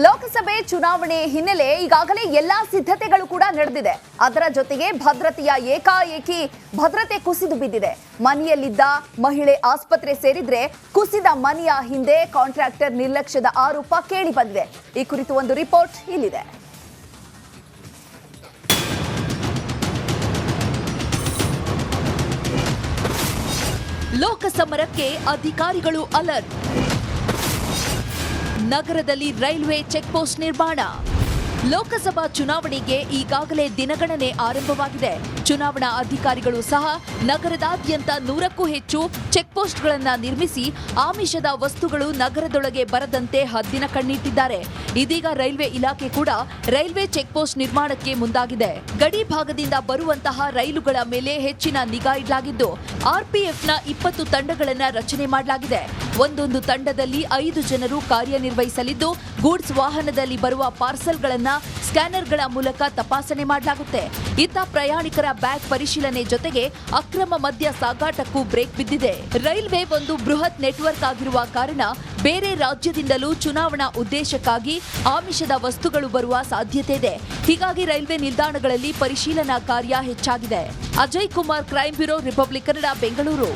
ಲೋಕಸಭೆ ಚುನಾವಣೆ ಹಿನ್ನೆಲೆ ಈಗಾಗಲೇ ಎಲ್ಲಾ ಸಿದ್ಧತೆಗಳು ಕೂಡ ನಡೆದಿದೆ. ಅದರ ಜೊತೆಗೆ ಭದ್ರತೆಯ ಏಕಾಏಕಿ ಭದ್ರತೆ ಕುಸಿದು ಬಿದ್ದಿದೆ. ಮನೆಯಲ್ಲಿದ್ದ ಮಹಿಳೆ ಆಸ್ಪತ್ರೆ ಸೇರಿದ್ರೆ ಕುಸಿದ ಮನೆಯ ಹಿಂದೆ ಕಾಂಟ್ರಾಕ್ಟರ್ ನಿರ್ಲಕ್ಷ್ಯದ ಆರೋಪ ಕೇಳಿ ಬಂದಿದೆ. ಈ ಕುರಿತು ಒಂದು ರಿಪೋರ್ಟ್ ಇಲ್ಲಿದೆ. ಲೋಕಸಮರಕ್ಕೆ ಅಧಿಕಾರಿಗಳು ಅಲರ್ಟ್. ನಗರದಲ್ಲಿ ರೈಲ್ವೆ ಚೆಕ್ ಪೋಸ್ಟ್ ನಿರ್ಮಾಣ. ಲೋಕಸಭಾ ಚುನಾವಣೆಗೆ ಈಗಾಗಲೇ ದಿನಗಣನೆ ಆರಂಭವಾಗಿದೆ. ಚುನಾವಣಾ ಅಧಿಕಾರಿಗಳು ಸಹ ನಗರದಾದ್ಯಂತ 100ಕ್ಕೂ ಹೆಚ್ಚು ಚೆಕ್ ಪೋಸ್ಟ್ಗಳನ್ನು ನಿರ್ಮಿಸಿ ಆಮಿಷದ ವಸ್ತುಗಳು ನಗರದೊಳಗೆ ಬರದಂತೆ ಹದ್ದಿನ ಕಣ್ಣಿಟ್ಟಿದ್ದಾರೆ. ಇದೀಗ ರೈಲ್ವೆ ಇಲಾಖೆ ಕೂಡ ರೈಲ್ವೆ ಚೆಕ್ ಪೋಸ್ಟ್ ನಿರ್ಮಾಣಕ್ಕೆ ಮುಂದಾಗಿದೆ. ಗಡಿ ಭಾಗದಿಂದ ಬರುವಂತಹ ರೈಲುಗಳ ಮೇಲೆ ಹೆಚ್ಚಿನ ನಿಗಾ ಇಡಲಾಗಿದ್ದು ಆರ್ಪಿಎಫ್ನ 20 ತಂಡಗಳನ್ನು ರಚನೆ ಮಾಡಲಾಗಿದೆ. ಒಂದೊಂದು ತಂಡದಲ್ಲಿ 5 ಜನರು ಕಾರ್ಯನಿರ್ವಹಿಸಲಿದ್ದು ಗೂಡ್ಸ್ ವಾಹನದಲ್ಲಿ ಬರುವ ಪಾರ್ಸಲ್ಗಳನ್ನು ಸ್ಕ್ಯಾನರ್ಗಳ ಮೂಲಕ ತಪಾಸಣೆ ಮಾಡಲಾಗುತ್ತೆ. ಇತ್ತ ಪ್ರಯಾಣಿಕರ ಬ್ಯಾಗ್ ಪರಿಶೀಲನೆ ಜೊತೆಗೆ ಅಕ್ರಮ ಮದ್ಯ ಸಾಗಾಟಕ್ಕೂ ಬ್ರೇಕ್ ಬಿದ್ದಿದೆ. ರೈಲ್ವೆ ಒಂದು ಬೃಹತ್ ನೆಟ್ವರ್ಕ್ ಆಗಿರುವ ಕಾರಣ ಬೇರೆ ರಾಜ್ಯದಿಂದಲೂ ಚುನಾವಣಾ ಉದ್ದೇಶಕ್ಕಾಗಿ ಆಮಿಷದ ವಸ್ತುಗಳು ಬರುವ ಸಾಧ್ಯತೆ ಇದೆ. ಹೀಗಾಗಿ ರೈಲ್ವೆ ನಿಲ್ದಾಣಗಳಲ್ಲಿ ಪರಿಶೀಲನಾ ಕಾರ್ಯ ಹೆಚ್ಚಾಗಿದೆ. Ajay Kumar, crime bureau, republic Kannada, Bengaluru.